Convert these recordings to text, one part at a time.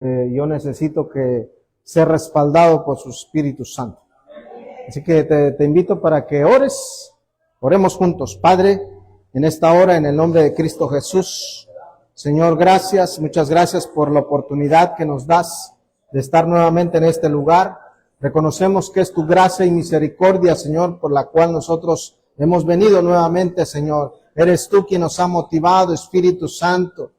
yo necesito que ser respaldado por su Espíritu Santo. Así que te invito para que oremos juntos. Padre, en esta hora, en el nombre de Cristo Jesús, Señor, gracias, muchas gracias por la oportunidad que nos das de estar nuevamente en este lugar. Reconocemos que es tu gracia y misericordia, Señor, por la cual nosotros hemos venido nuevamente, Señor. Eres tú quien nos ha motivado, Espíritu Santo.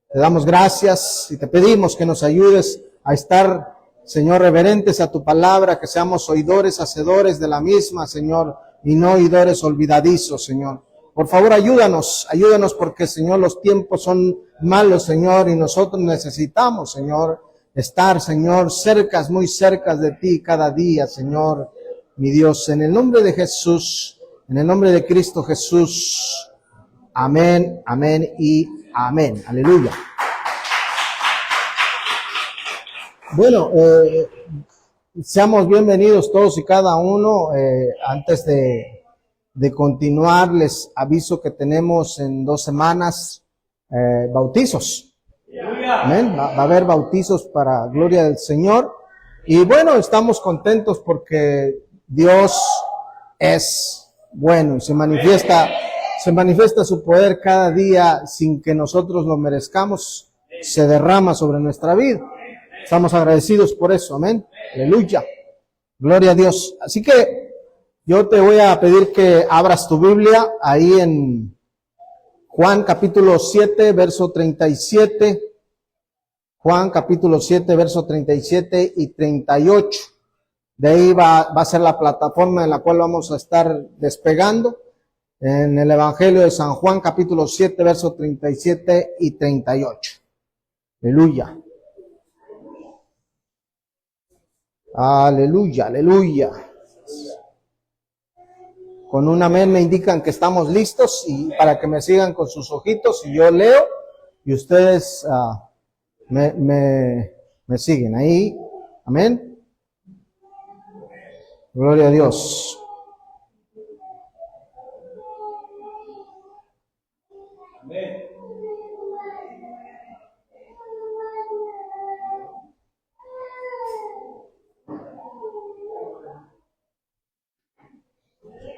Te damos gracias y te pedimos que nos ayudes a estar, Señor, reverentes a tu palabra, que seamos oidores, hacedores de la misma, Señor, y no oidores olvidadizos, Señor. Por favor, ayúdanos porque, Señor, los tiempos son malos, Señor, y nosotros necesitamos, Señor, estar, Señor, muy cerca de ti cada día, Señor, mi Dios. En el nombre de Jesús, en el nombre de Cristo Jesús. Amén, amén y amén. Aleluya. Bueno, seamos bienvenidos todos y cada uno. Antes de continuar, les aviso que tenemos en 2 semanas bautizos. Amén. Va a haber bautizos para gloria del Señor. Y bueno, estamos contentos porque Dios es bueno y se manifiesta su poder cada día sin que nosotros lo merezcamos. Se derrama sobre nuestra vida. Estamos agradecidos por eso. Amén. Aleluya. Gloria a Dios. Así que yo te voy a pedir que abras tu Biblia ahí en Juan capítulo 7, verso 37. Juan capítulo 7, verso 37 y 38. De ahí va a ser la plataforma en la cual vamos a estar despegando. En el Evangelio de San Juan capítulo 7, verso 37 y 38. Aleluya. Aleluya, aleluya. Con un amén me indican que estamos listos y para que me sigan con sus ojitos y yo leo y ustedes me siguen ahí. Amén. Gloria a Dios.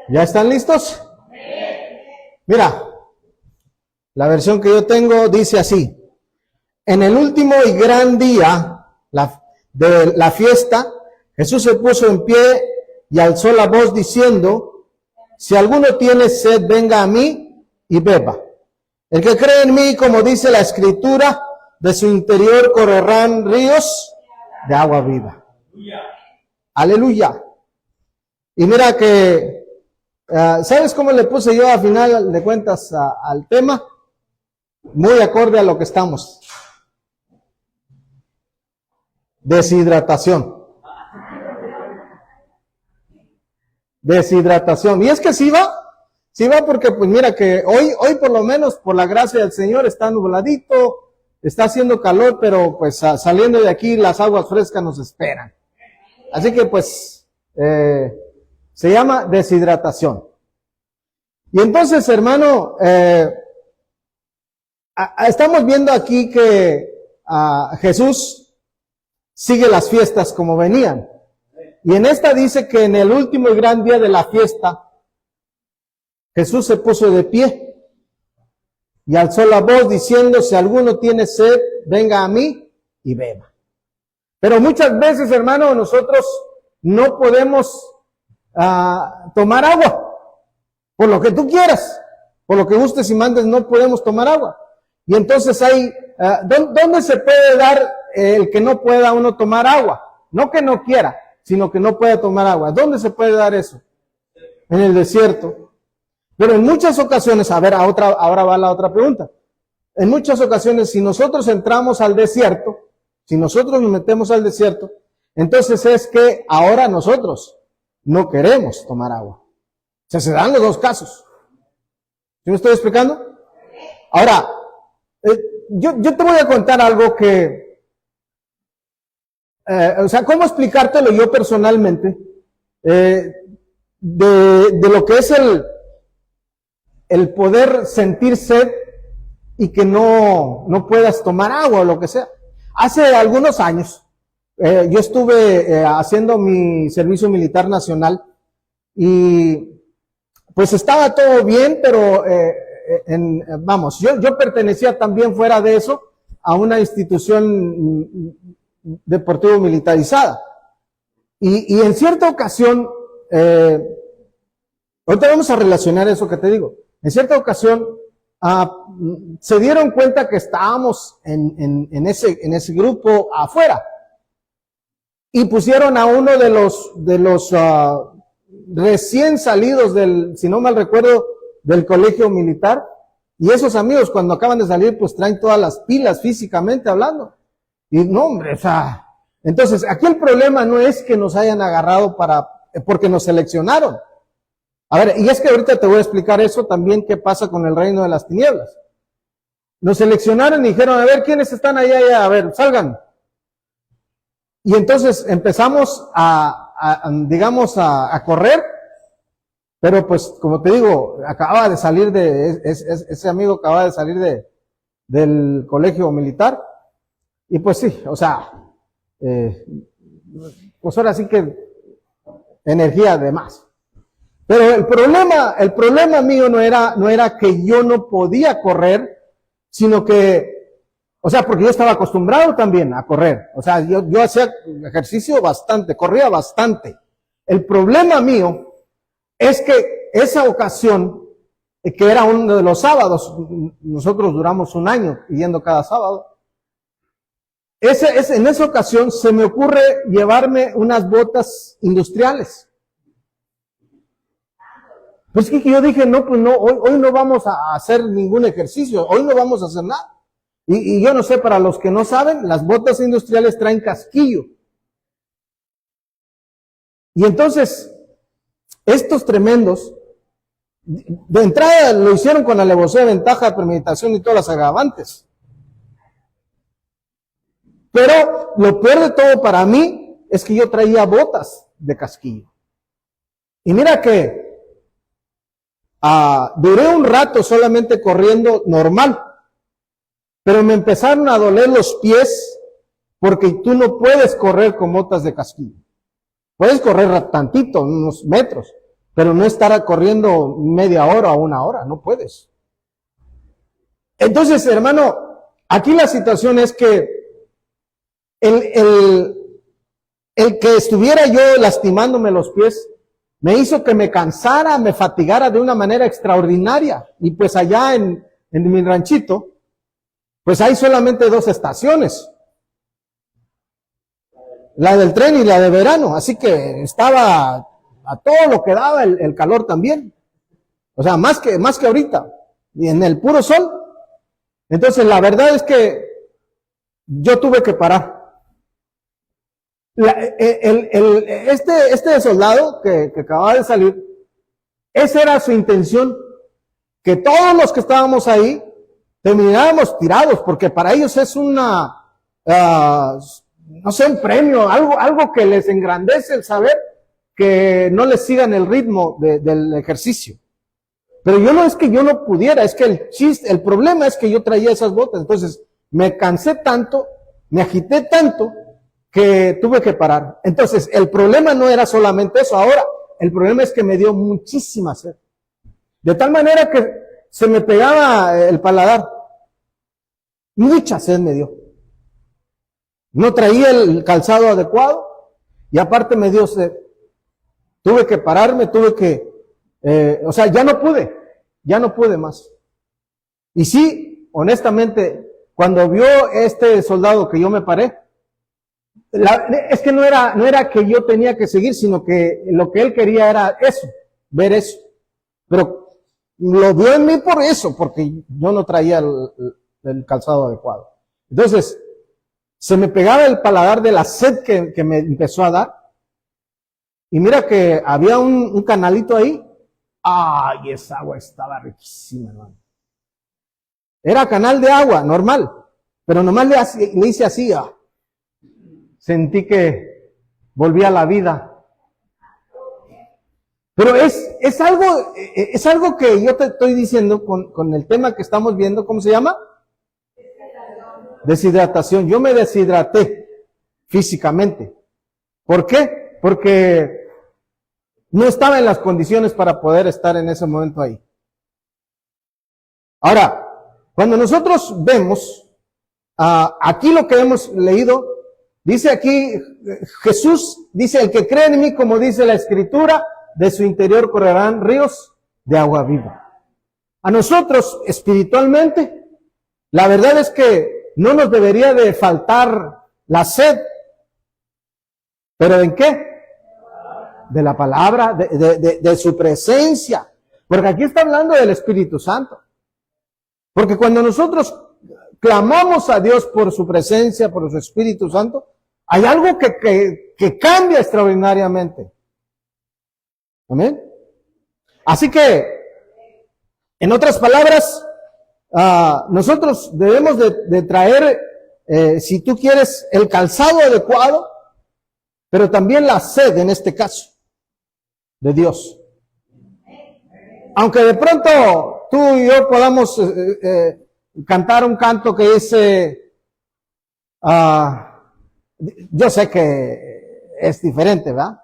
¿Ya están listos? Mira, la versión que yo tengo dice así: en el último y gran día de la fiesta, Jesús se puso en pie y alzó la voz diciendo: si alguno tiene sed, venga a mí y beba. El que cree en mí, como dice la Escritura, de su interior correrán ríos de agua viva. Aleluya. Y mira que ¿sabes cómo le puse yo a final de cuentas al tema? Muy acorde a lo que estamos. Deshidratación. Deshidratación. Y es que sí va porque pues mira que hoy por lo menos por la gracia del Señor está nubladito, está haciendo calor, pero pues saliendo de aquí las aguas frescas nos esperan. Así que pues se llama deshidratación. Y entonces, hermano, estamos viendo aquí que Jesús sigue las fiestas como venían. Y en esta dice que en el último y gran día de la fiesta, Jesús se puso de pie y alzó la voz diciendo: si alguno tiene sed, venga a mí y beba. Pero muchas veces, hermano, nosotros no podemos tomar agua. Por lo que tú quieras, por lo que gustes y mandes, no podemos tomar agua. Y entonces ¿dónde se puede dar el que no pueda uno tomar agua? No que no quiera, sino que no pueda tomar agua. ¿Dónde se puede dar eso? En el desierto. Pero en muchas ocasiones, ahora va la otra pregunta. En muchas ocasiones, si nosotros entramos al desierto, si nosotros nos metemos al desierto, entonces es que ahora nosotros no queremos tomar agua. O sea, se dan los dos casos. ¿Sí me estoy explicando? Ahora, yo te voy a contar algo que, ¿cómo explicártelo yo personalmente? De lo que es el poder sentir sed y que no puedas tomar agua o lo que sea. Hace algunos años, yo estuve haciendo mi servicio militar nacional y pues estaba todo bien, pero vamos, yo pertenecía también fuera de eso a una institución deportivo militarizada. Y en cierta ocasión, ahorita vamos a relacionar eso que te digo, en cierta ocasión se dieron cuenta que estábamos en ese grupo afuera y pusieron a uno de los recién salidos si no mal recuerdo, del colegio militar, y esos amigos cuando acaban de salir pues traen todas las pilas físicamente hablando. Y no, hombre, o sea, entonces aquí el problema no es que nos hayan agarrado porque nos seleccionaron. A ver, y es que ahorita te voy a explicar eso también, qué pasa con el reino de las tinieblas. Nos seleccionaron y dijeron, a ver, ¿quiénes están allá? A ver, salgan. Y entonces empezamos digamos, a correr, pero pues, como te digo, acababa de salir ese amigo acababa de salir del colegio militar, y pues sí, o sea, pues ahora sí que energía de más. Pero el problema mío no era que yo no podía correr, sino que, o sea, porque yo estaba acostumbrado también a correr. O sea, yo hacía ejercicio bastante, corría bastante. El problema mío es que esa ocasión, que era uno de los sábados, nosotros duramos un año yendo cada sábado, en esa ocasión se me ocurre llevarme unas botas industriales. Pues que yo dije, no, pues no, hoy no vamos a hacer ningún ejercicio, hoy no vamos a hacer nada. Y yo no sé, para los que no saben, las botas industriales traen casquillo. Y entonces, estos tremendos, de entrada lo hicieron con alevosía, ventaja, premeditación y todas las agravantes. Pero lo peor de todo para mí es que yo traía botas de casquillo. Y mira que duré un rato solamente corriendo normal, pero me empezaron a doler los pies porque tú no puedes correr con botas de casquillo. Puedes correr tantito, unos metros, pero no estar corriendo media hora o una hora, no puedes. Entonces, hermano, aquí la situación es que el que estuviera yo lastimándome los pies me hizo que me cansara, me fatigara de una manera extraordinaria. Y pues allá en mi ranchito, pues hay solamente 2 estaciones. La del tren y la de verano. Así que estaba a todo lo que daba el calor también. O sea, más que ahorita. Y en el puro sol. Entonces, la verdad es que yo tuve que parar. Este soldado que acababa de salir, esa era su intención, que todos los que estábamos ahí termináramos tirados, porque para ellos es no sé, un premio, algo que les engrandece el saber que no les sigan el ritmo del ejercicio. Pero no es que yo no pudiera, es que el problema es que yo traía esas botas, entonces me cansé tanto, me agité tanto, que tuve que parar. Entonces, el problema no era solamente eso. Ahora, el problema es que me dio muchísima sed. De tal manera que se me pegaba el paladar. Mucha sed me dio. No traía el calzado adecuado y aparte me dio sed. Tuve que pararme, o sea, ya no pude más. Y sí, honestamente, cuando vio este soldado que yo me paré, es que no era que yo tenía que seguir, sino que lo que él quería era eso, ver eso. Pero lo vio en mí por eso, porque yo no traía el calzado adecuado. Entonces, se me pegaba el paladar de la sed que me empezó a dar. Y mira que había un canalito ahí. ¡Ay, esa agua estaba riquísima, hermano! Era canal de agua, normal. Pero nomás le hice así, sentí que volví a la vida. Pero es algo que yo te estoy diciendo con el tema que estamos viendo, ¿cómo se llama? deshidratación. Yo me deshidraté físicamente. ¿Por qué? Porque no estaba en las condiciones para poder estar en ese momento ahí. Ahora, cuando nosotros vemos, aquí lo que hemos leído, dice aquí, Jesús dice, el que cree en mí, como dice la Escritura, de su interior correrán ríos de agua viva. A nosotros, espiritualmente, la verdad es que no nos debería de faltar la sed. ¿Pero en qué? De la palabra, de su presencia. Porque aquí está hablando del Espíritu Santo. Porque cuando nosotros clamamos a Dios por su presencia, por su Espíritu Santo, hay algo que cambia extraordinariamente. ¿Amén? Así que, en otras palabras, nosotros debemos de traer, si tú quieres, el calzado adecuado, pero también la sed en este caso, de Dios. Aunque de pronto tú y yo podamos cantar un canto que dice, yo sé que es diferente, ¿verdad?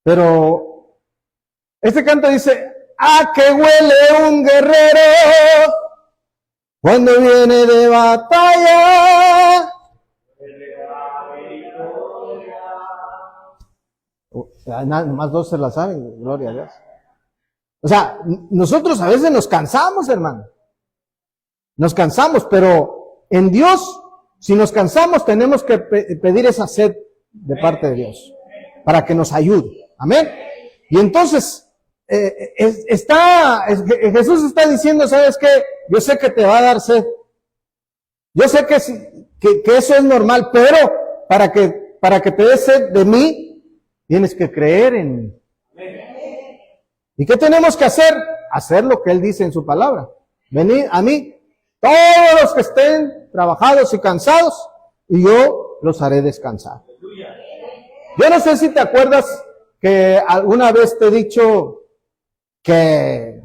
Pero este canto dice, ¡ah, que huele un guerrero cuando viene de batalla! Nada más dos se la saben, gloria a Dios. O sea, nosotros a veces nos cansamos, hermano. Nos cansamos, pero en Dios, si nos cansamos, tenemos que pedir esa sed de parte de Dios para que nos ayude. Amén. Y entonces, Jesús está diciendo, ¿sabes qué? Yo sé que te va a dar sed. Yo sé que eso es normal, pero para que te dé sed de mí, tienes que creer en mí. ¿Y qué tenemos que hacer? Hacer lo que Él dice en su palabra. Venid a mí, todos los que estén trabajados y cansados, y yo los haré descansar. Yo no sé si te acuerdas que alguna vez te he dicho que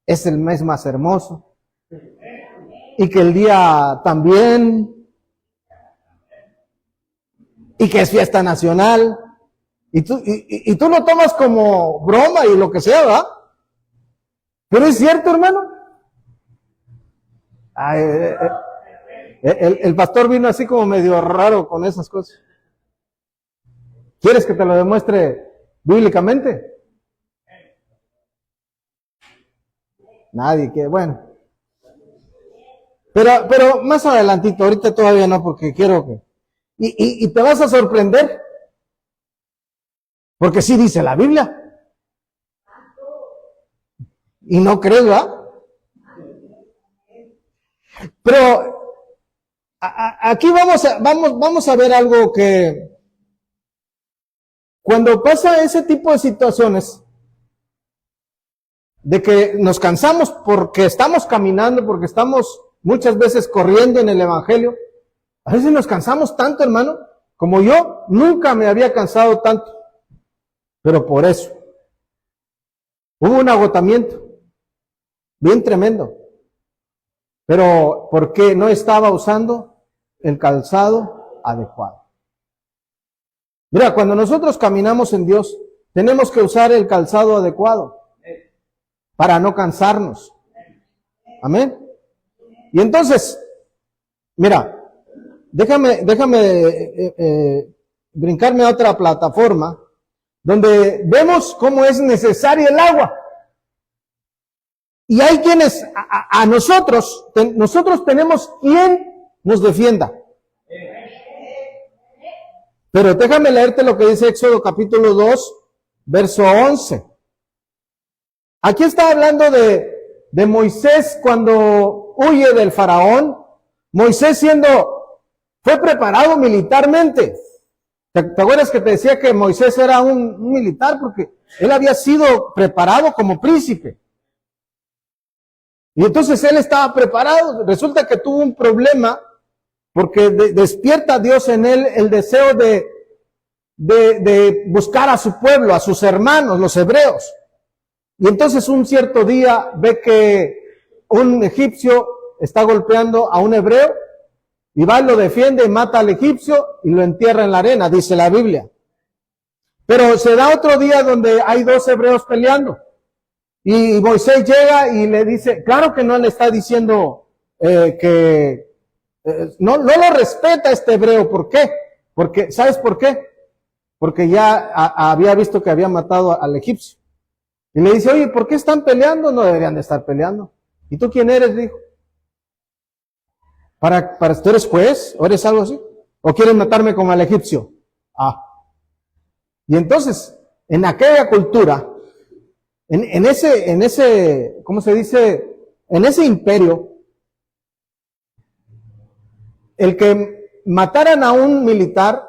es el mes más hermoso, y que el día también, y que es fiesta nacional. Y tú lo tomas como broma y lo que sea, ¿verdad? Pero es cierto, hermano. El pastor vino así como medio raro con esas cosas. ¿Quieres que te lo demuestre bíblicamente? Nadie quiere, bueno. Pero más adelantito, ahorita todavía no, porque quiero que... Y te vas a sorprender. Porque sí dice la Biblia. Y no crees, ¿verdad? Pero aquí vamos a ver algo que cuando pasa ese tipo de situaciones, de que nos cansamos porque estamos caminando, porque estamos muchas veces corriendo en el Evangelio, a veces nos cansamos tanto, hermano, como yo nunca me había cansado tanto. Pero por eso, hubo un agotamiento bien tremendo. Pero porque no estaba usando el calzado adecuado. Mira, cuando nosotros caminamos en Dios, tenemos que usar el calzado adecuado para no cansarnos. Amén. Y entonces, mira, déjame brincarme a otra plataforma donde vemos cómo es necesaria el agua. Y hay quienes, nosotros tenemos quien nos defienda. Pero déjame leerte lo que dice Éxodo capítulo 2, verso 11. Aquí está hablando de Moisés cuando huye del faraón. Moisés fue preparado militarmente. ¿Te acuerdas que te decía que Moisés era un militar? Porque él había sido preparado como príncipe. Y entonces él estaba preparado. Resulta que tuvo un problema porque despierta Dios en él el deseo de buscar a su pueblo, a sus hermanos, los hebreos. Y entonces un cierto día ve que un egipcio está golpeando a un hebreo Y va y lo defiende y mata al egipcio y lo entierra en la arena, dice la Biblia. Pero se da otro día donde hay 2 hebreos peleando. Y Moisés llega y le dice, claro que no le está diciendo no lo respeta este hebreo. ¿Por qué? Porque, ¿sabes por qué? Porque ya había visto que había matado al egipcio. Y le dice, oye, ¿por qué están peleando? No deberían de estar peleando. ¿Y tú quién eres? Dijo. ¿Tú eres juez? ¿O eres algo así? ¿O quieren matarme como al egipcio? Y entonces, en aquella cultura, en ese, ¿cómo se dice? En ese imperio, el que mataran a un militar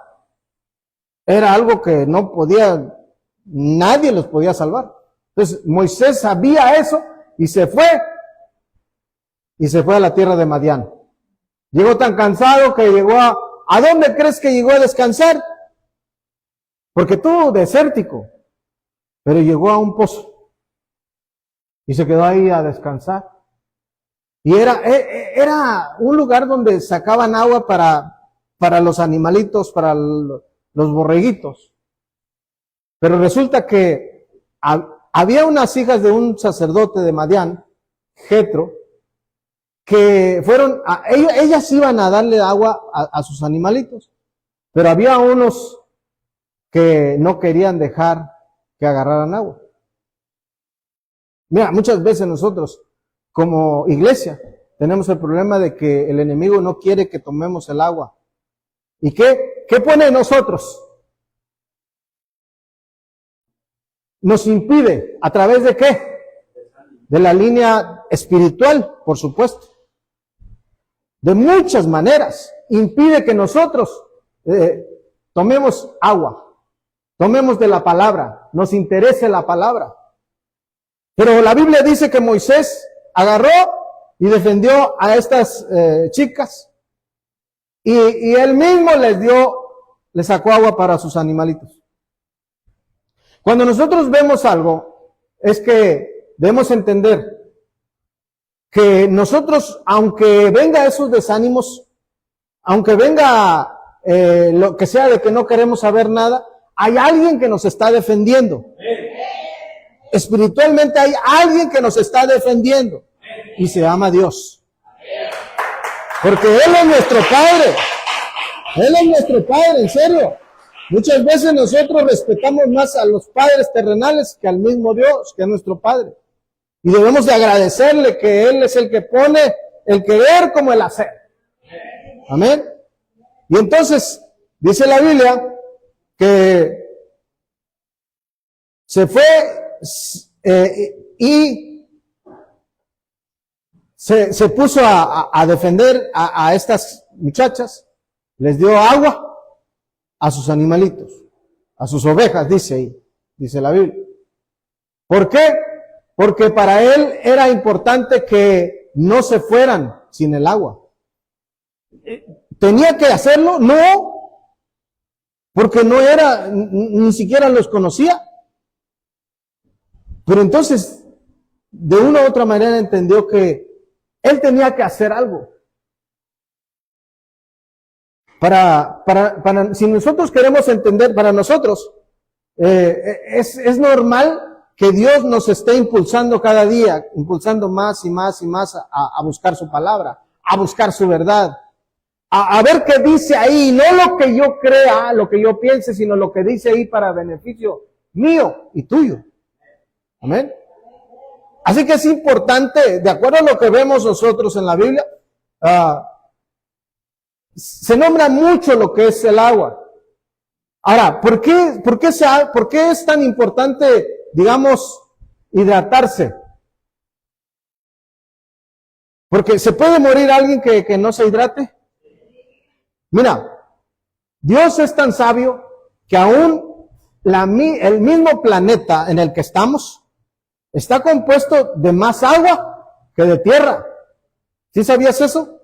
era algo que no podía, nadie los podía salvar. Entonces, Moisés sabía eso y se fue a la tierra de Madián. Llegó tan cansado que llegó ¿a dónde crees que llegó a descansar? Porque estuvo desértico, pero llegó a un pozo y se quedó ahí a descansar. Y era un lugar donde sacaban agua para los animalitos, para los borreguitos. Pero resulta que había unas hijas de un sacerdote de Madián, Jetro, que ellas iban a darle agua a sus animalitos, pero había unos que no querían dejar que agarraran agua. Mira, muchas veces nosotros, como iglesia, tenemos el problema de que el enemigo no quiere que tomemos el agua. ¿Y qué pone en nosotros? Nos impide, ¿a través de qué? De la línea espiritual, por supuesto. De muchas maneras. Impide que nosotros tomemos agua, tomemos de la palabra, nos interese la palabra. Pero la Biblia dice que Moisés agarró y defendió a estas chicas y él mismo les sacó agua para sus animalitos. Cuando nosotros vemos algo, es que debemos entender que nosotros, aunque venga esos desánimos, aunque venga lo que sea de que no queremos saber nada, hay alguien que nos está defendiendo. Espiritualmente hay alguien que nos está defendiendo y se llama Dios. Porque Él es nuestro Padre. Él es nuestro Padre, en serio. Muchas veces nosotros respetamos más a los padres terrenales que al mismo Dios, que es nuestro Padre. Y debemos de agradecerle que Él es el que pone el querer como el hacer. Amén. Y entonces, dice la Biblia que se fue y se puso a defender a estas muchachas, les dio agua a sus animalitos, a sus ovejas, dice ahí, dice la Biblia. ¿Por qué? Porque para él era importante que no se fueran sin el agua. ¿Tenía que hacerlo? No, porque no era, ni siquiera los conocía. Pero entonces, de una u otra manera entendió que él tenía que hacer algo. Si nosotros queremos entender, para nosotros, es normal que Dios nos esté impulsando cada día, impulsando más y más y más a buscar su palabra, a buscar su verdad, a ver qué dice ahí, no lo que yo crea, lo que yo piense, sino lo que dice ahí para beneficio mío y tuyo. Amén. Así que es importante, de acuerdo a lo que vemos nosotros en la Biblia, se nombra mucho lo que es el agua. Ahora, ¿por qué es tan importante, digamos, hidratarse? Porque ¿se puede morir alguien que no se hidrate? Mira, Dios es tan sabio que aún el mismo planeta en el que estamos está compuesto de más agua que de tierra. ¿Sí sabías eso?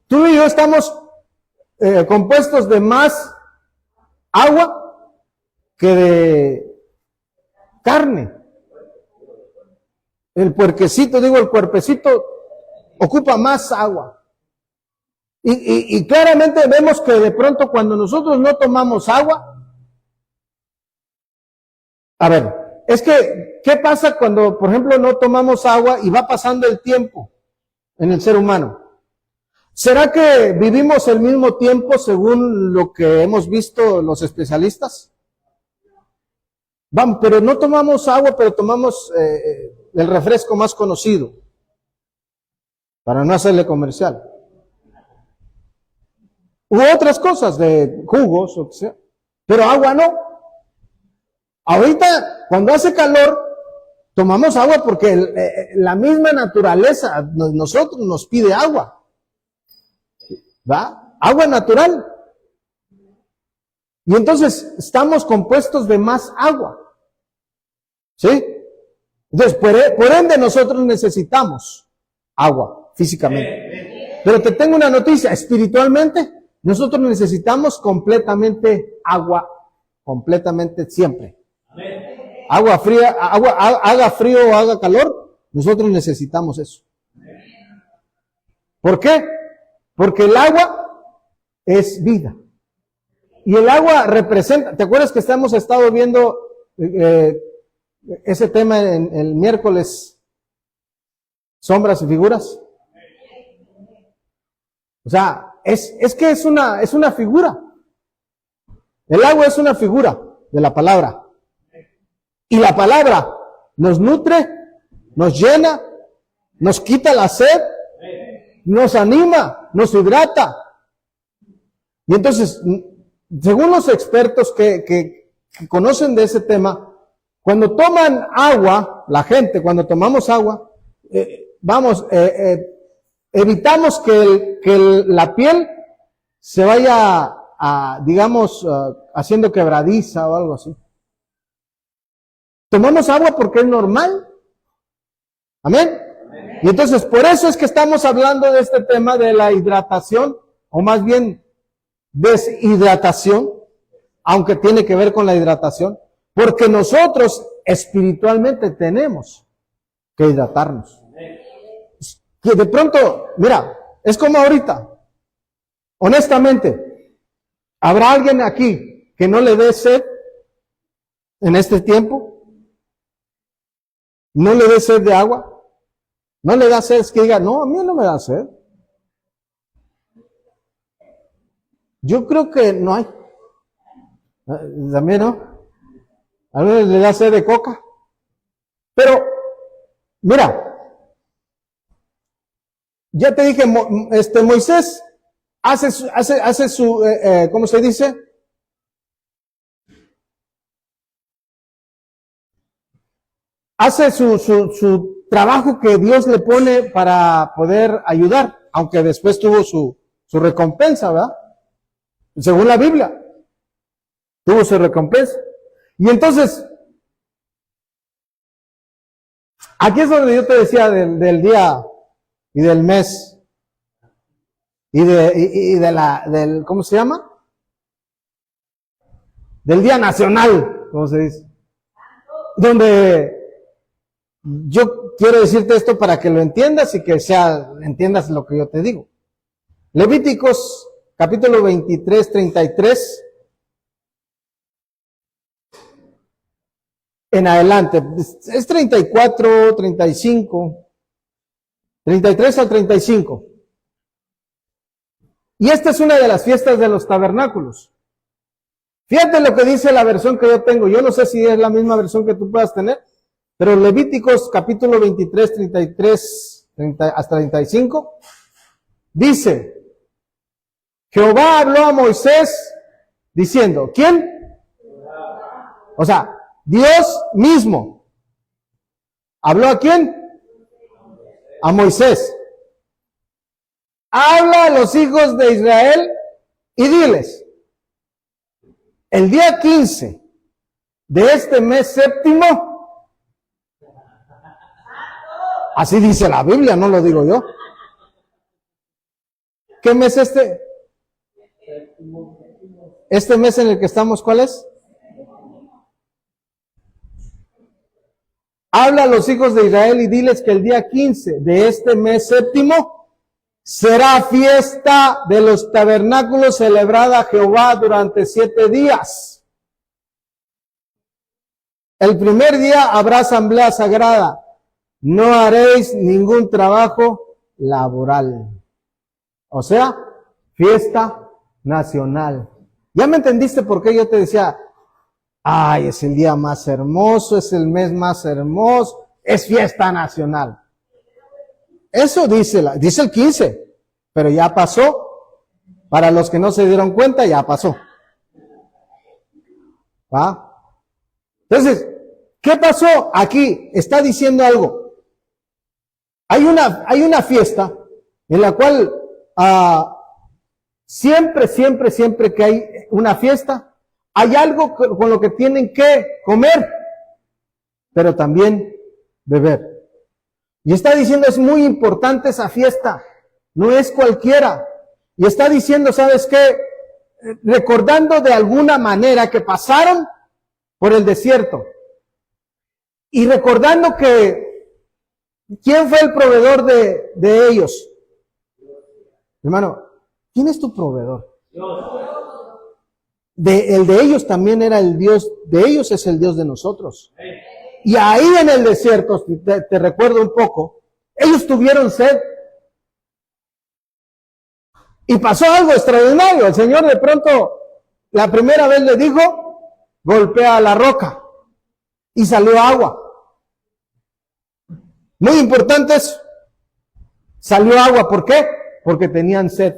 Tú y yo estamos compuestos de más agua que de carne. El cuerpecito ocupa más agua. Y claramente vemos que de pronto cuando nosotros no tomamos agua, a ver, es que, ¿qué pasa cuando, por ejemplo, no tomamos agua y va pasando el tiempo en el ser humano? ¿Será que vivimos el mismo tiempo según lo que hemos visto los especialistas? Vamos, pero no tomamos agua, pero tomamos el refresco más conocido, para no hacerle comercial. U otras cosas de jugos, o que sea, pero agua no. Ahorita, cuando hace calor, tomamos agua porque la misma naturaleza nosotros nos pide agua. ¿Va? Agua natural. Y entonces estamos compuestos de más agua. ¿Sí? Entonces, por ende nosotros necesitamos agua físicamente. Pero te tengo una noticia, espiritualmente nosotros necesitamos completamente agua, completamente siempre. Agua fría, haga frío o haga calor, nosotros necesitamos eso. ¿Por qué? Porque el agua es vida. Y el agua representa, ¿te acuerdas que hemos estado viendo ese tema en el miércoles? Sombras y figuras. O sea, es que es una figura. El agua es una figura de la palabra. Y la palabra nos nutre, nos llena, nos quita la sed, nos anima, nos hidrata. Y entonces, según los expertos que conocen de ese tema, cuando toman agua, la gente, cuando tomamos agua, evitamos que la piel se vaya digamos, haciendo quebradiza o algo así. Tomamos agua porque es normal. Amén. Y entonces, por eso es que estamos hablando de este tema de la hidratación, o más bien deshidratación, aunque tiene que ver con la hidratación, porque nosotros espiritualmente tenemos que hidratarnos. Que de pronto, mira, es como ahorita, honestamente, ¿habrá alguien aquí que no le dé sed en este tiempo? ¿No le dé sed de agua? ¿No le da sed? Es que diga, no, a mí no me da sed. Yo creo que no hay. También no. A mí le da sed de coca. Pero, mira, ya te dije, Moisés hace su, ¿cómo se dice? Hace su trabajo que Dios le pone para poder ayudar, aunque después tuvo su recompensa, ¿verdad? Según la Biblia, tuvo su recompensa. Y entonces, aquí es donde yo te decía del día y del mes y del, ¿cómo se llama? Del Día Nacional, ¿cómo se dice? Donde yo quiero decirte esto para que lo entiendas y que entiendas lo que yo te digo. Levíticos, capítulo 23, 33. En adelante, es 34, 35, 33 al 35. Y esta es una de las fiestas de los tabernáculos. Fíjate lo que dice la versión que yo tengo. Yo no sé si es la misma versión que tú puedas tener, pero Levíticos capítulo 23, 33 hasta 35, dice, Jehová habló a Moisés diciendo, ¿quién? O sea, Dios mismo. ¿Habló a quién? A Moisés. Habla a los hijos de Israel y diles, el día 15 de este mes séptimo, así dice la Biblia, no lo digo yo. ¿Qué mes este? Este mes en el que estamos, ¿cuál es? Habla a los hijos de Israel y diles que el día 15 de este mes séptimo Será fiesta de los tabernáculos celebrada a Jehová durante 7 días. El primer día habrá asamblea sagrada. No haréis ningún trabajo laboral. O sea, fiesta nacional. ¿Ya me entendiste por qué yo te decía, ay, es el día más hermoso, es el mes más hermoso, es fiesta nacional? Eso dice el 15, pero ya pasó. Para los que no se dieron cuenta, ya pasó. ¿Va? Entonces, ¿qué pasó aquí? Está diciendo algo. Hay una fiesta en la cual siempre que hay una fiesta, hay algo con lo que tienen que comer, pero también beber. Y está diciendo, es muy importante esa fiesta, no es cualquiera. Y está diciendo, ¿sabes qué? Recordando de alguna manera que pasaron por el desierto. Y recordando que, ¿quién fue el proveedor de ellos? Hermano, ¿quién es tu proveedor? El de ellos también era el Dios, de ellos es el Dios de nosotros. Y ahí en el desierto, te recuerdo un poco, ellos tuvieron sed. Y pasó algo extraordinario. El Señor de pronto, la primera vez le dijo, golpea la roca. Y salió agua. Muy importante eso. Salió agua. ¿Por qué? Porque tenían sed.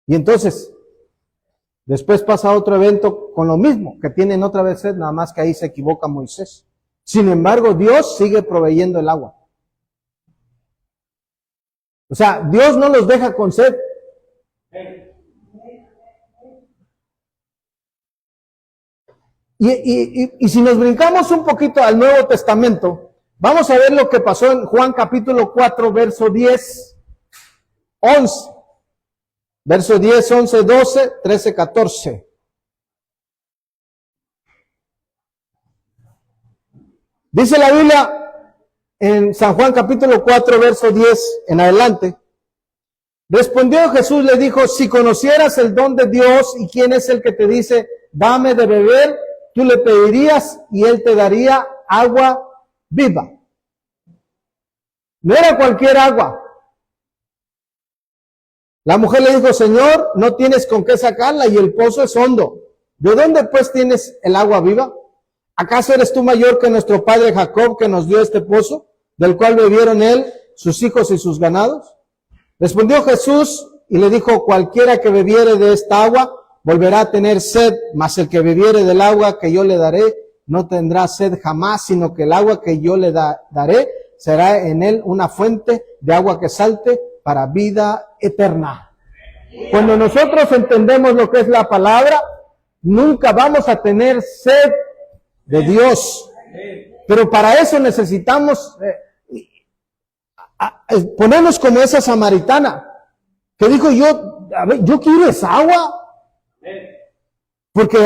Y entonces, después pasa otro evento con lo mismo, que tienen otra vez sed, nada más que ahí se equivoca Moisés. Sin embargo, Dios sigue proveyendo el agua. O sea, Dios no los deja con sed. Y si nos brincamos un poquito al Nuevo Testamento, vamos a ver lo que pasó en Juan capítulo 4, verso 10, 11. Verso 10, 11, 12, 13, 14. Dice la Biblia en San Juan capítulo 4, verso 10 en adelante. Respondió Jesús, le dijo, si conocieras el don de Dios y quién es el que te dice, dame de beber, tú le pedirías y él te daría agua viva. No era cualquier agua. La mujer le dijo, Señor, no tienes con qué sacarla y el pozo es hondo. ¿De dónde pues tienes el agua viva? ¿Acaso eres tú mayor que nuestro padre Jacob, que nos dio este pozo, del cual bebieron él, sus hijos y sus ganados? Respondió Jesús y le dijo, cualquiera que bebiere de esta agua volverá a tener sed, mas el que bebiere del agua que yo le daré no tendrá sed jamás, sino que el agua que yo le daré será en él una fuente de agua que salte para vida eterna. Cuando nosotros entendemos lo que es la palabra, nunca vamos a tener sed de Dios. Pero para eso necesitamos ponernos como esa samaritana que dijo, yo quiero esa agua. Porque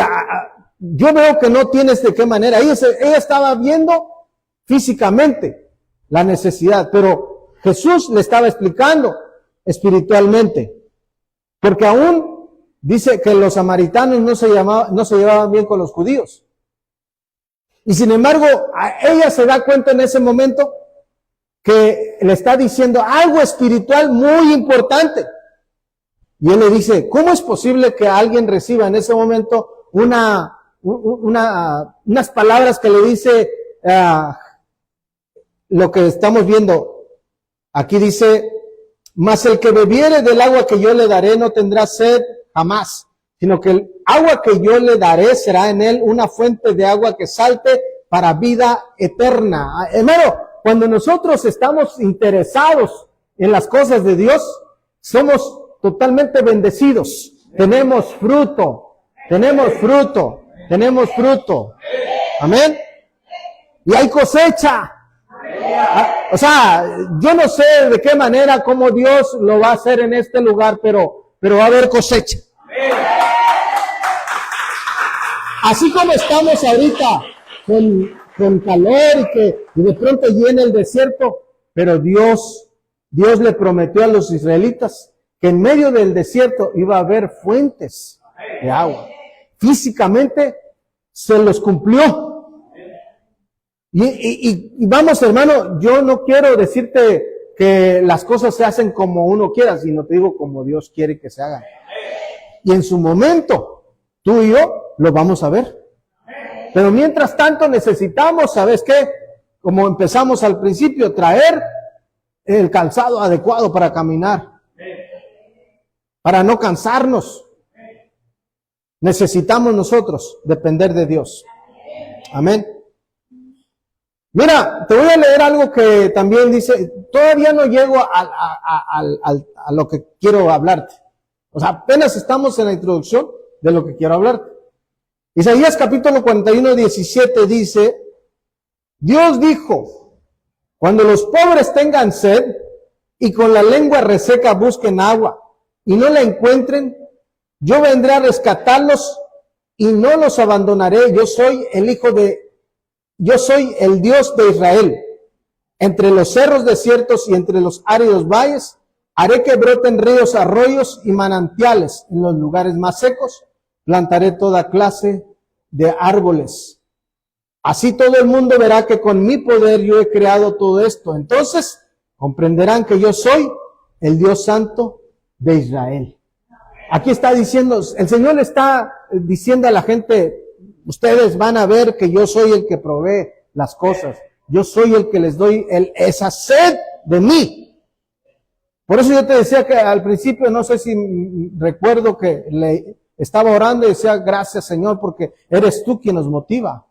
yo veo que no tienes de qué manera. Ella estaba viendo físicamente la necesidad, pero Jesús le estaba explicando espiritualmente. Porque aún dice que los samaritanos no se llevaban bien con los judíos. Y sin embargo, ella se da cuenta en ese momento que le está diciendo algo espiritual muy importante. Y él le dice, ¿cómo es posible que alguien reciba en ese momento unas palabras que le dice lo que estamos viendo? Aquí dice, mas el que bebiere del agua que yo le daré no tendrá sed jamás, sino que el agua que yo le daré será en él una fuente de agua que salte para vida eterna. Hermano, cuando nosotros estamos interesados en las cosas de Dios, somos totalmente bendecidos. Tenemos fruto. Amén. Y hay cosecha. O sea, yo no sé de qué manera, cómo Dios lo va a hacer en este lugar, pero va a haber cosecha. Así como estamos ahorita con calor y de pronto llena el desierto, pero Dios Dios le prometió a los israelitas que en medio del desierto iba a haber fuentes de agua. Físicamente se los cumplió. Y vamos, hermano, yo no quiero decirte que las cosas se hacen como uno quiera, sino te digo como Dios quiere que se hagan. Y en su momento, tú y yo lo vamos a ver. Pero mientras tanto necesitamos, ¿sabes qué? Como empezamos al principio, traer el calzado adecuado para caminar, para no cansarnos. Necesitamos nosotros depender de Dios. Amén. Mira, te voy a leer algo que también dice, todavía no llego a lo que quiero hablarte. O sea, apenas estamos en la introducción de lo que quiero hablarte. Isaías capítulo 41, 17 dice, Dios dijo, cuando los pobres tengan sed y con la lengua reseca busquen agua y no la encuentren, yo vendré a rescatarlos y no los abandonaré. Yo soy el Dios de Israel. Entre los cerros desiertos y entre los áridos valles, haré que broten ríos, arroyos y manantiales. En los lugares más secos, plantaré toda clase de árboles. Así todo el mundo verá que con mi poder yo he creado todo esto. Entonces comprenderán que yo soy el Dios Santo de Israel. Aquí está diciendo, el Señor le está diciendo a la gente, ustedes van a ver que yo soy el que provee las cosas. Yo soy el que les doy esa sed de mí. Por eso yo te decía que al principio, no sé si recuerdo que le estaba orando y decía, gracias Señor, porque eres tú quien nos motiva.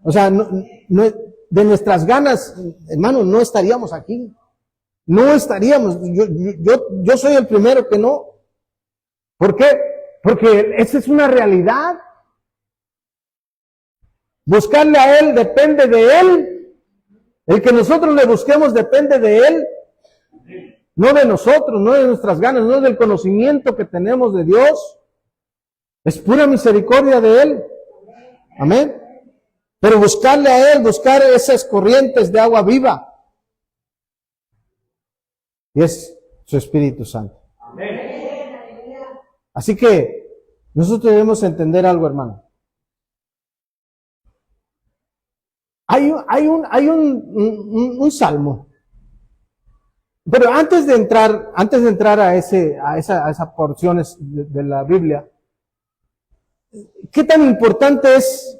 O sea, de nuestras ganas, hermano, no estaríamos aquí. No estaríamos. Yo soy el primero que no. ¿Por qué? Porque esa es una realidad. Buscarle a Él depende de Él. El que nosotros le busquemos depende de Él. No de nosotros, no de nuestras ganas, no del conocimiento que tenemos de Dios. Es pura misericordia de Él. Amén. Pero buscarle a Él, buscar esas corrientes de agua viva. Y es su Espíritu Santo. Amén. Así que nosotros debemos entender algo, hermano. Hay un salmo. Pero antes de entrar a esas porciones de la Biblia, ¿qué tan importante es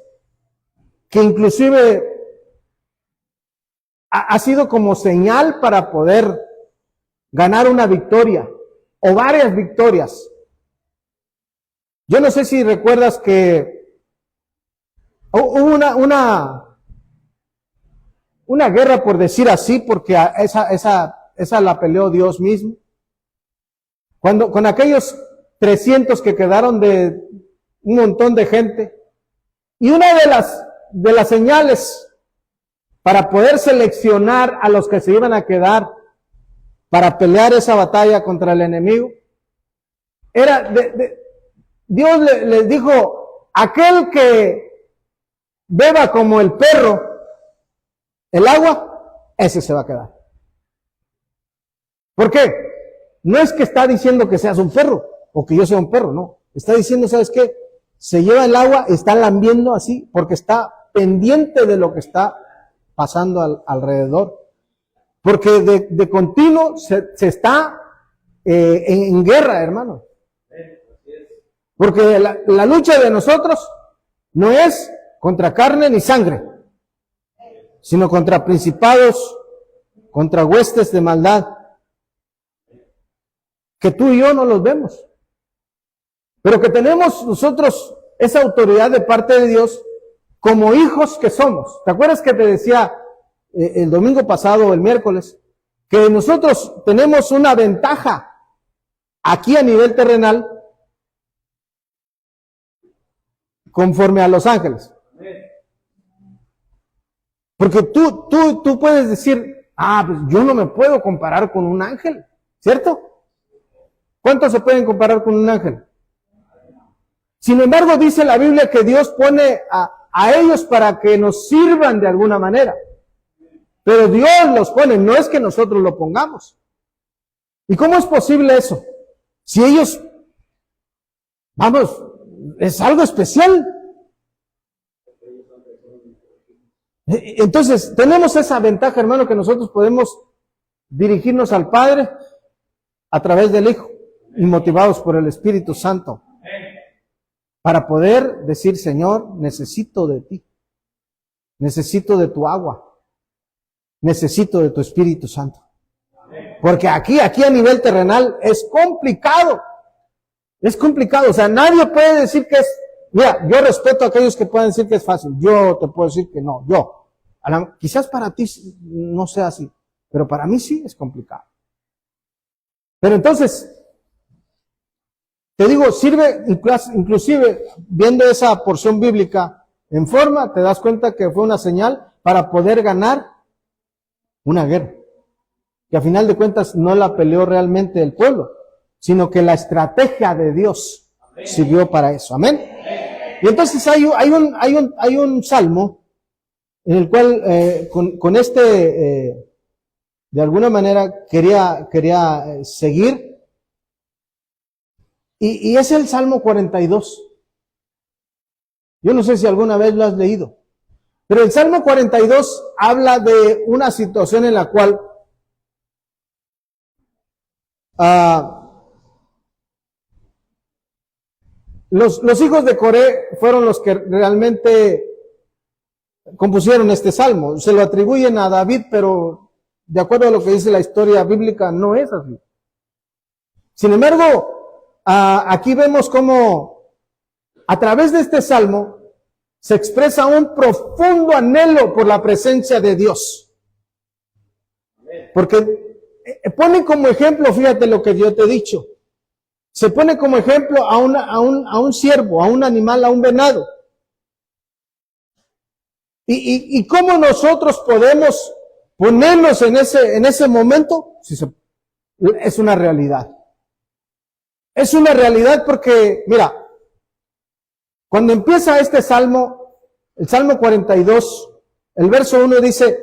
que inclusive ha sido como señal para poder ganar una victoria o varias victorias? Yo no sé si recuerdas que hubo una guerra, por decir así, porque esa la peleó Dios mismo. Con aquellos 300 que quedaron de un montón de gente. Y una de las señales para poder seleccionar a los que se iban a quedar para pelear esa batalla contra el enemigo, era Dios les dijo, aquel que beba como el perro el agua, ese se va a quedar. ¿Por qué? No es que está diciendo que seas un perro o que yo sea un perro, no. Está diciendo, ¿sabes qué? Se lleva el agua, está lambiendo así porque está pendiente de lo que está pasando alrededor. Porque de continuo se está en guerra, hermano. Porque la lucha de nosotros no es contra carne ni sangre, sino contra principados, contra huestes de maldad, que tú y yo no los vemos, pero que tenemos nosotros esa autoridad de parte de Dios como hijos que somos. ¿Te acuerdas que te decía el domingo pasado o el miércoles que nosotros tenemos una ventaja aquí a nivel terrenal conforme a los ángeles? Porque tú puedes decir, pues yo no me puedo comparar con un ángel, ¿cierto? ¿Cuántos se pueden comparar con un ángel? Sin embargo, dice la Biblia que Dios pone a ellos para que nos sirvan de alguna manera. Pero Dios los pone, no es que nosotros lo pongamos. ¿Y cómo es posible eso? Si ellos, vamos, es algo especial. Entonces, tenemos esa ventaja, hermano, que nosotros podemos dirigirnos al Padre a través del Hijo y motivados por el Espíritu Santo para poder decir, Señor, necesito de ti, necesito de tu agua, necesito de tu Espíritu Santo. Porque aquí a nivel terrenal es complicado, o sea, nadie puede decir que es, mira, yo respeto a aquellos que pueden decir que es fácil, yo te puedo decir que no, quizás para ti no sea así, pero para mí sí es complicado. Pero entonces, te digo, sirve, inclusive viendo esa porción bíblica en forma, te das cuenta que fue una señal para poder ganar una guerra. Que a final de cuentas no la peleó realmente el pueblo, sino que la estrategia de Dios sirvió para eso. Amén. Y entonces hay un salmo en el cual con este de alguna manera quería seguir, y es el Salmo 42. Yo no sé si alguna vez lo has leído, pero el Salmo 42 habla de una situación en la cual los hijos de Coré fueron los que realmente compusieron este salmo. Se lo atribuyen a David, pero de acuerdo a lo que dice la historia bíblica, no es así. Sin embargo, aquí vemos cómo a través de este salmo se expresa un profundo anhelo por la presencia de Dios. Porque pone como ejemplo, fíjate lo que yo te he dicho, se pone como ejemplo a un ciervo, a un animal, a un venado. Y cómo nosotros podemos ponernos en ese momento, es una realidad. Es una realidad porque, mira, cuando empieza este salmo, el Salmo 42, el verso 1 dice,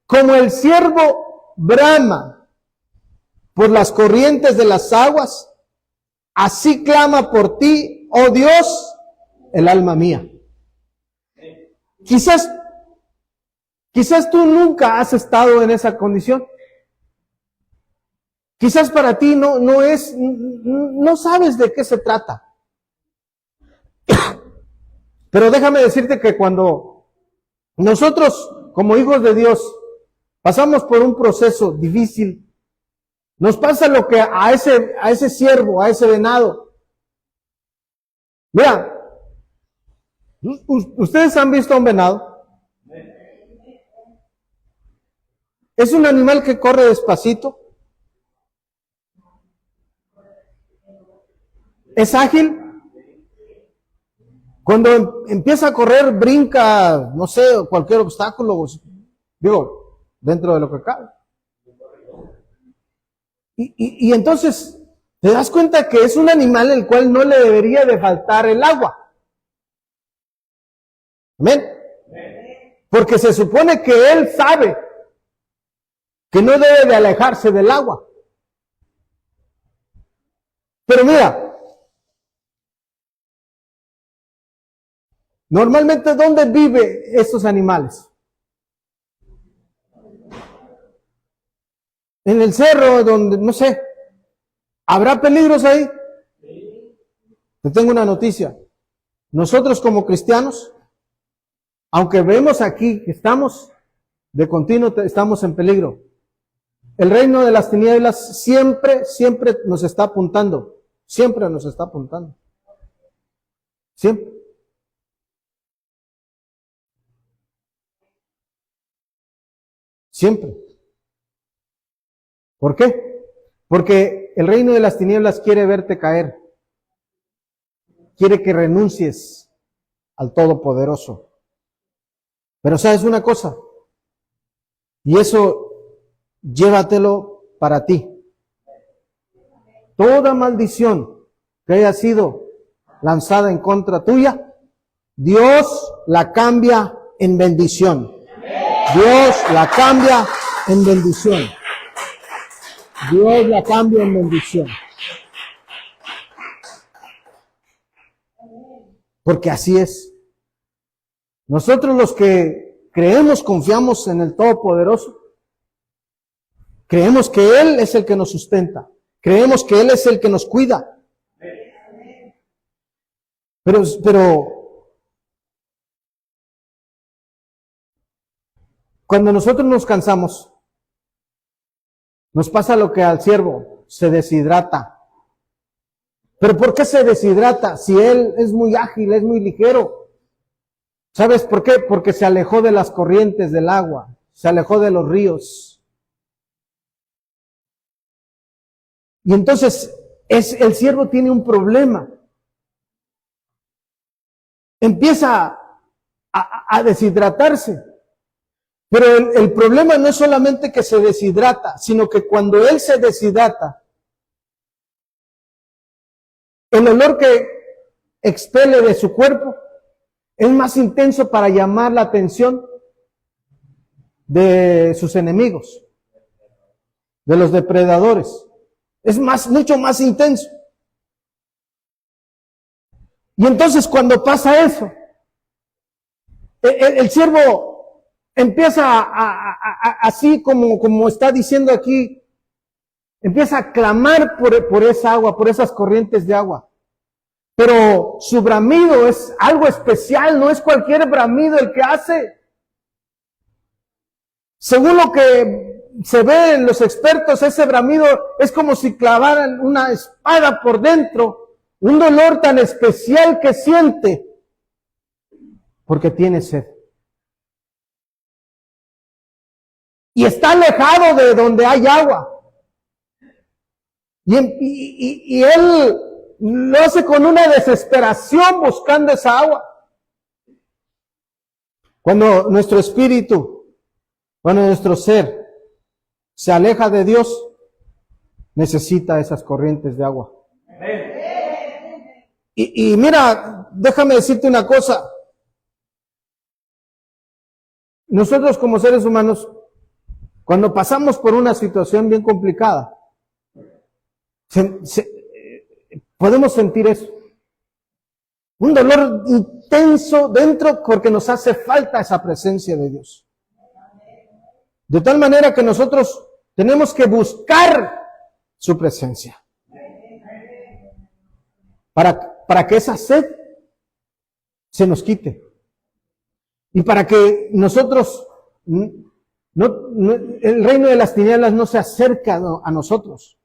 como el ciervo brama por las corrientes de las aguas, así clama por ti, oh Dios, el alma mía. Quizás tú nunca has estado en esa condición. Quizás para ti no sabes de qué se trata. Pero déjame decirte que cuando nosotros, como hijos de Dios, pasamos por un proceso difícil, nos pasa lo que a ese ciervo, a ese venado. Mira, ¿ustedes han visto a un venado? Es un animal que corre despacito. Es ágil. Cuando empieza a correr, brinca, no sé, cualquier obstáculo, digo, dentro de lo que cabe. Y entonces te das cuenta que es un animal el cual no le debería de faltar el agua. Amén. Porque se supone que él sabe que no debe de alejarse del agua. Pero mira, normalmente ¿dónde viven estos animales? En el cerro, donde, no sé, ¿habrá peligros ahí? Te tengo una noticia. Nosotros como cristianos, aunque vemos aquí que estamos de continuo, estamos en peligro. El reino de las tinieblas siempre nos está apuntando. Siempre nos está apuntando. Siempre. Siempre. ¿Por qué? Porque el reino de las tinieblas quiere verte caer. Quiere que renuncies al Todopoderoso. Pero ¿sabes una cosa? Y eso llévatelo para ti. Toda maldición que haya sido lanzada en contra tuya, Dios la cambia en bendición. Dios la cambia en bendición. Dios la cambia en bendición. Porque así es. Nosotros los que creemos, confiamos en el Todopoderoso, creemos que Él es el que nos sustenta, creemos que Él es el que nos cuida. Pero cuando nosotros nos cansamos, nos pasa lo que al siervo, se deshidrata. ¿Pero por qué se deshidrata? Si él es muy ágil, es muy ligero. ¿Sabes por qué? Porque se alejó de las corrientes del agua, se alejó de los ríos. Y entonces el siervo tiene un problema. Empieza a deshidratarse. Pero el problema no es solamente que se deshidrata, sino que cuando él se deshidrata, el olor que expele de su cuerpo es más intenso para llamar la atención de sus enemigos, de los depredadores. Es mucho más intenso. Y entonces cuando pasa eso, el siervo empieza así como está diciendo aquí, empieza a clamar por esa agua, por esas corrientes de agua. Pero su bramido es algo especial, no es cualquier bramido el que hace. Según lo que se ve en los expertos, ese bramido es como si clavaran una espada por dentro, un dolor tan especial que siente, porque tiene sed. Y está alejado de donde hay agua. Y él lo hace con una desesperación buscando esa agua. Cuando nuestro espíritu, cuando nuestro ser se aleja de Dios, necesita esas corrientes de agua. Y mira, déjame decirte una cosa. Nosotros como seres humanos, cuando pasamos por una situación bien complicada, podemos sentir eso. Un dolor intenso dentro porque nos hace falta esa presencia de Dios. De tal manera que nosotros tenemos que buscar su presencia. Para que esa sed se nos quite. Y para que nosotros, el reino de las tinieblas no se acerque a nosotros,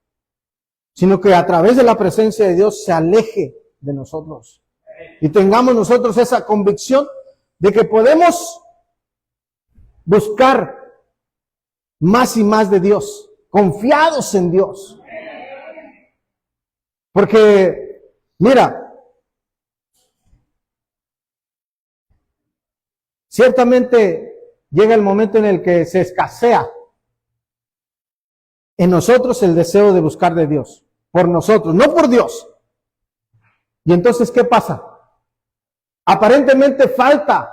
sino que a través de la presencia de Dios se aleje de nosotros. Y tengamos nosotros esa convicción de que podemos buscar más y más de Dios, confiados en Dios. Porque, mira, ciertamente llega el momento en el que se escasea en nosotros el deseo de buscar de Dios, por nosotros, no por Dios. Y entonces, ¿qué pasa? Aparentemente falta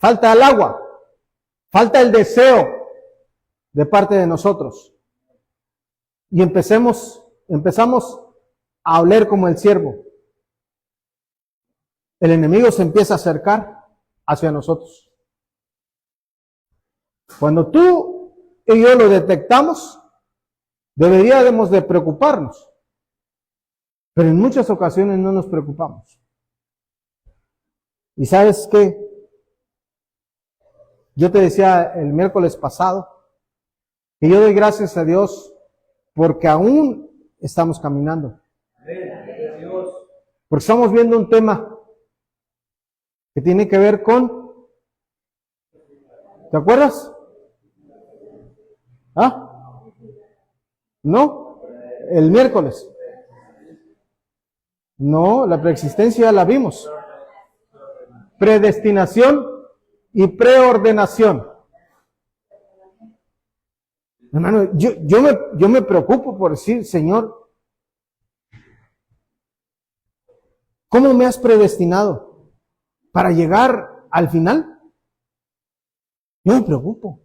el agua, falta el deseo de parte de nosotros. Y empezamos a oler como el ciervo. El enemigo se empieza a acercar hacia nosotros. Cuando tú y yo lo detectamos, deberíamos de preocuparnos. Pero en muchas ocasiones no nos preocupamos. ¿Y sabes qué? Yo te decía el miércoles pasado que yo doy gracias a Dios porque aún estamos caminando. Porque estamos viendo un tema que tiene que ver con... ¿Te acuerdas? ¿Ah? ¿No? El miércoles. No, la preexistencia ya la vimos. Predestinación y preordenación. Hermano, yo me preocupo por decir, Señor, ¿cómo me has predestinado para llegar al final? Yo me preocupo.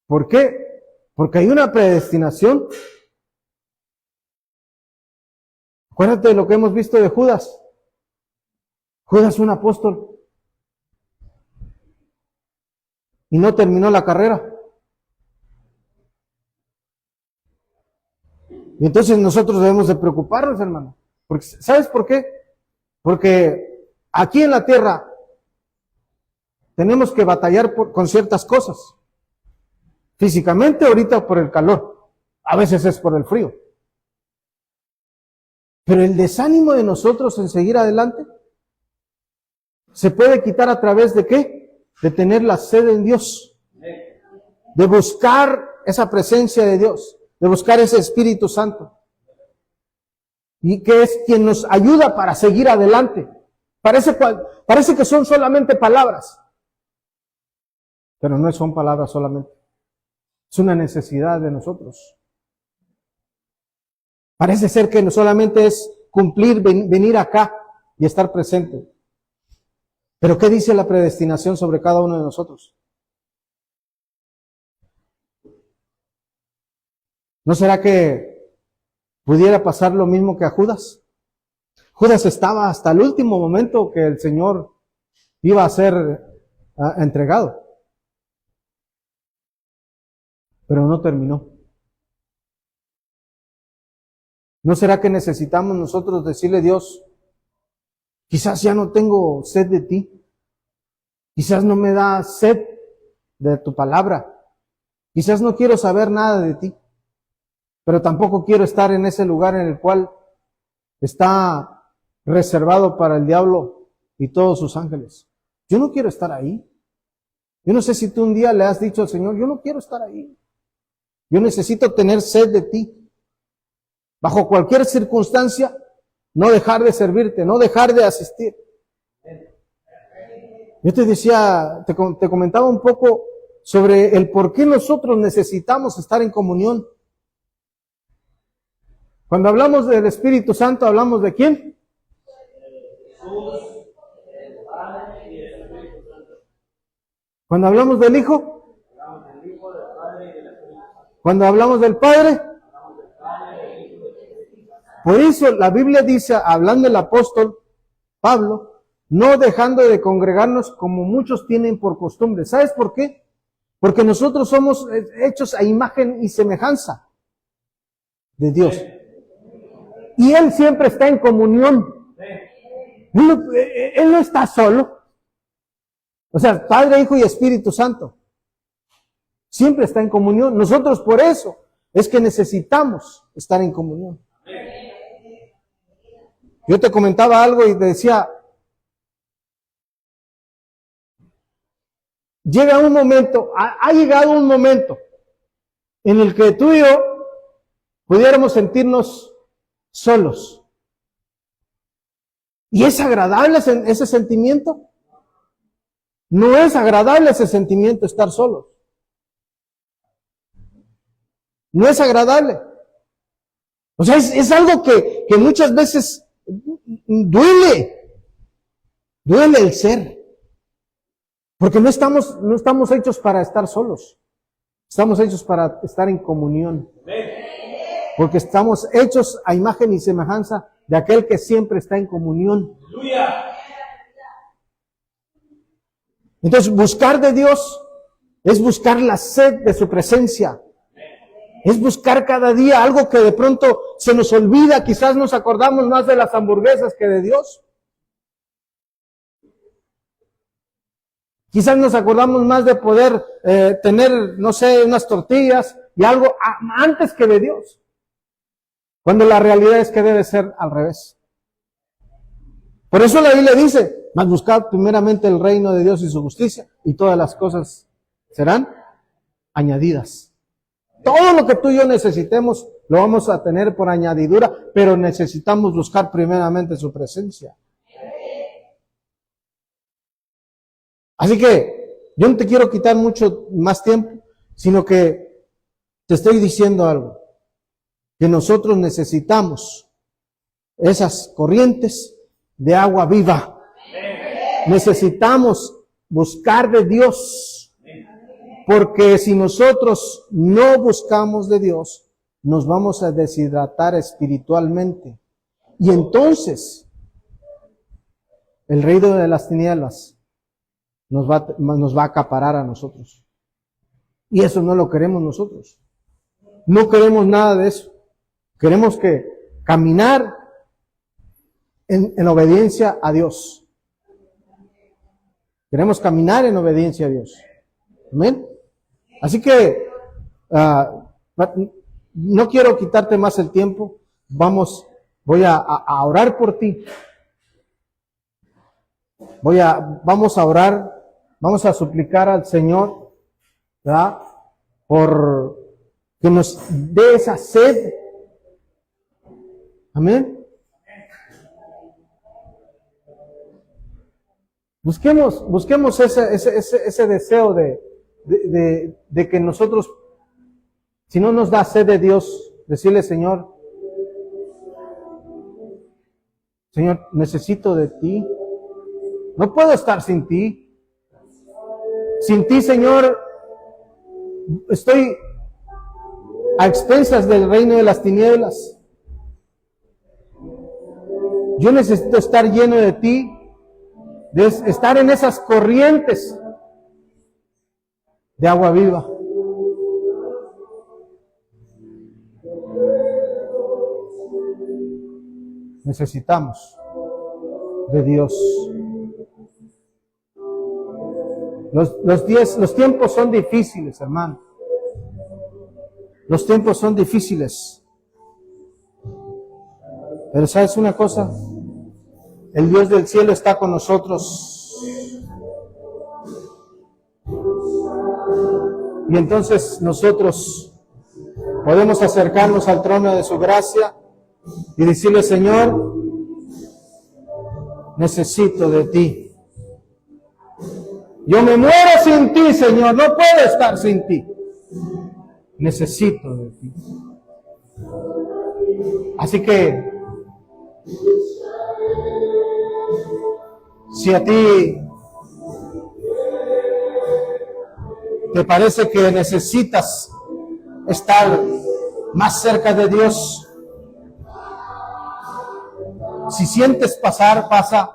¿Por qué? Porque hay una predestinación. Acuérdate de lo que hemos visto de Judas. Judas, un apóstol, y no terminó la carrera. Y entonces nosotros debemos de preocuparnos, hermano. Porque, ¿sabes por qué? Porque aquí en la tierra tenemos que batallar con ciertas cosas. Físicamente, ahorita por el calor. A veces es por el frío. Pero el desánimo de nosotros en seguir adelante se puede quitar a través de ¿qué? De tener la sed en Dios. De buscar esa presencia de Dios. De buscar ese Espíritu Santo. Y que es quien nos ayuda para seguir adelante. Parece que son solamente palabras. Pero no son palabras solamente. Es una necesidad de nosotros. Parece ser que no solamente es cumplir, venir acá y estar presente. Pero ¿qué dice la predestinación sobre cada uno de nosotros? ¿No será que pudiera pasar lo mismo que a Judas? Judas estaba hasta el último momento que el Señor iba a ser entregado. Pero no terminó. ¿No será que necesitamos nosotros decirle a Dios, quizás ya no tengo sed de ti, quizás no me da sed de tu palabra, quizás no quiero saber nada de ti, pero tampoco quiero estar en ese lugar en el cual está reservado para el diablo y todos sus ángeles? Yo no quiero estar ahí. Yo no sé si tú un día le has dicho al Señor, yo no quiero estar ahí. Yo necesito tener sed de ti. Bajo cualquier circunstancia, no dejar de servirte, no dejar de asistir. Yo te decía, te comentaba un poco sobre el por qué nosotros necesitamos estar en comunión. Cuando hablamos del Espíritu Santo, ¿hablamos de quién? Cuando hablamos del Hijo, cuando hablamos del Padre. Por eso la Biblia dice, hablando el apóstol Pablo, no dejando de congregarnos como muchos tienen por costumbre. ¿Sabes por qué? Porque nosotros somos hechos a imagen y semejanza de Dios. Y Él siempre está en comunión. Él no está solo. O sea, Padre, Hijo y Espíritu Santo. Siempre está en comunión. Nosotros por eso es que necesitamos estar en comunión. Yo te comentaba algo y te decía, llega un momento, ha llegado un momento en el que tú y yo pudiéramos sentirnos solos. ¿Y es agradable ese sentimiento? No es agradable ese sentimiento estar solos. No es agradable. O sea, es algo que muchas veces duele el ser, porque no estamos hechos para estar solos, estamos hechos para estar en comunión, porque estamos hechos a imagen y semejanza de aquel que siempre está en comunión. Entonces, buscar de Dios es buscar la sed de su presencia. Es buscar cada día algo que de pronto se nos olvida. Quizás nos acordamos más de las hamburguesas que de Dios. Quizás nos acordamos más de poder tener, no sé, unas tortillas y algo antes que de Dios. Cuando la realidad es que debe ser al revés. Por eso la Biblia dice, mas buscad primeramente el reino de Dios y su justicia, y todas las cosas serán añadidas. Todo lo que tú y yo necesitemos lo vamos a tener por añadidura, pero necesitamos buscar primeramente su presencia. Así que yo no te quiero quitar mucho más tiempo, sino que te estoy diciendo algo, que nosotros necesitamos esas corrientes de agua viva. Necesitamos buscar de Dios. Porque si nosotros no buscamos de Dios, nos vamos a deshidratar espiritualmente. Y entonces, el reino de las tinieblas nos va a acaparar a nosotros. Y eso no lo queremos nosotros. No queremos nada de eso. Queremos caminar en obediencia a Dios. Queremos caminar en obediencia a Dios. Amén. Así que no quiero quitarte más el tiempo. Voy a orar por ti. Vamos a orar, vamos a suplicar al Señor, ¿verdad? Por que nos dé esa sed. Amén. Busquemos ese deseo de que nosotros, si no nos da sed de Dios, decirle, Señor, necesito de ti. No puedo estar sin ti. Sin ti, Señor, estoy a expensas del reino de las tinieblas. Yo necesito estar lleno de ti, de estar en esas corrientes de agua viva. Necesitamos de Dios. Los tiempos son difíciles, hermano. Los tiempos son difíciles. Pero ¿sabes una cosa? El Dios del cielo está con nosotros. Y entonces nosotros podemos acercarnos al trono de su gracia y decirle, Señor, necesito de ti. Yo me muero sin ti, Señor, no puedo estar sin ti. Necesito de ti. Así que, si a ti te parece que necesitas estar más cerca de Dios, si sientes pasa.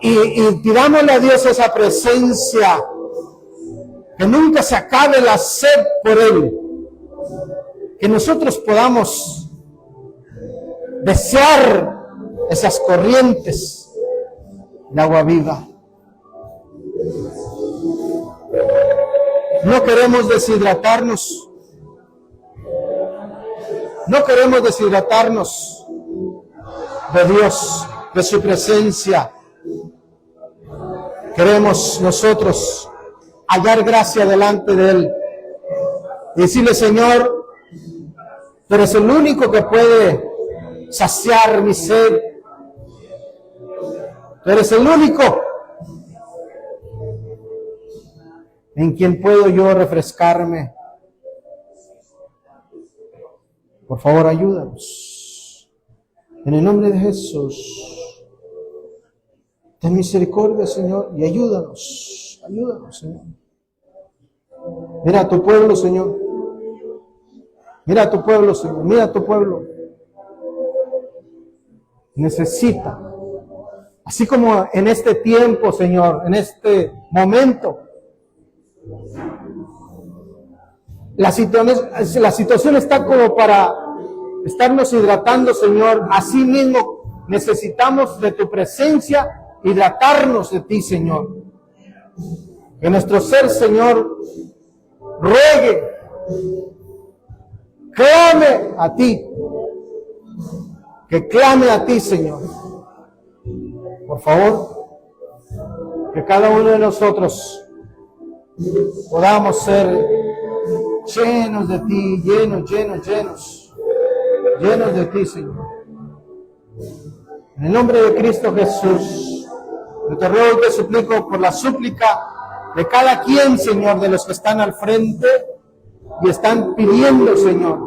Y pidámosle a Dios esa presencia, que nunca se acabe la sed por Él, que nosotros podamos desear esas corrientes de agua viva. No queremos deshidratarnos. No queremos deshidratarnos de Dios, de su presencia. Queremos nosotros hallar gracia delante de Él y decirle, Señor, tú eres el único que puede saciar mi sed. Tú eres el único en quien puedo yo refrescarme. Por favor, ayúdanos. En el nombre de Jesús. Ten misericordia, Señor, y ayúdanos. Ayúdanos, Señor. Mira a tu pueblo, Señor. Mira a tu pueblo, Señor. Mira a tu pueblo. Necesita. Así como en este tiempo, Señor, en este momento, la situación está como para estarnos hidratando, Señor. Así mismo necesitamos de tu presencia, hidratarnos de ti, Señor. Que nuestro ser, Señor, ruegue, clame a ti. Que clame a ti, Señor. Por favor, que cada uno de nosotros podamos ser llenos de ti, llenos de ti, Señor. En el nombre de Cristo Jesús, yo te ruego y te suplico por la súplica de cada quien, Señor, de los que están al frente y están pidiendo, Señor,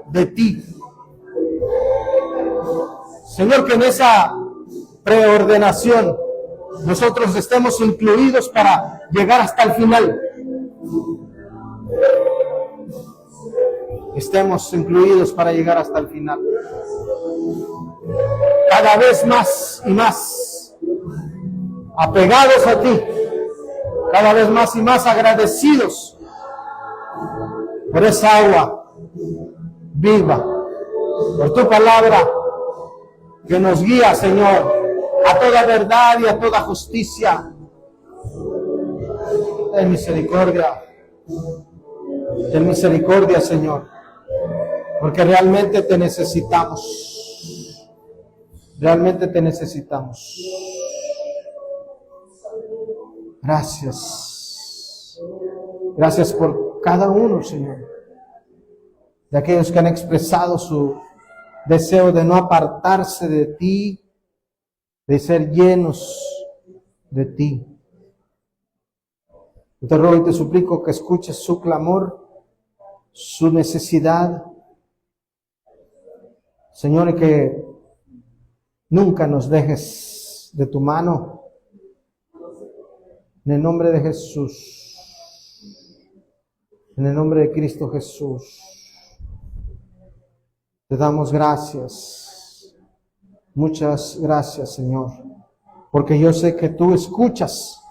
de ti. Señor, que en esa preordenación nosotros estemos incluidos para llegar hasta el final. Estemos incluidos para llegar hasta el final. Cada vez más y más apegados a ti. Cada vez más y más agradecidos por esa agua viva, por tu palabra que nos guía, Señor, a toda verdad y a toda justicia. Ten misericordia, Señor, porque realmente te necesitamos. Realmente te necesitamos. Gracias. Gracias por cada uno, Señor, de aquellos que han expresado su deseo de no apartarse de ti, de ser llenos de ti. Yo te ruego y te suplico que escuches su clamor, su necesidad, Señor, y que nunca nos dejes de tu mano. En el nombre de Jesús, en el nombre de Cristo Jesús, te damos gracias. Muchas gracias, Señor, porque yo sé que tú escuchas,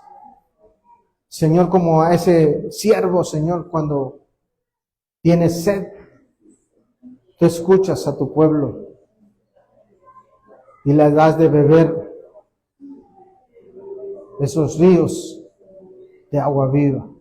Señor, como a ese siervo, Señor, cuando tiene sed. Tú escuchas a tu pueblo y le das de beber esos ríos de agua viva.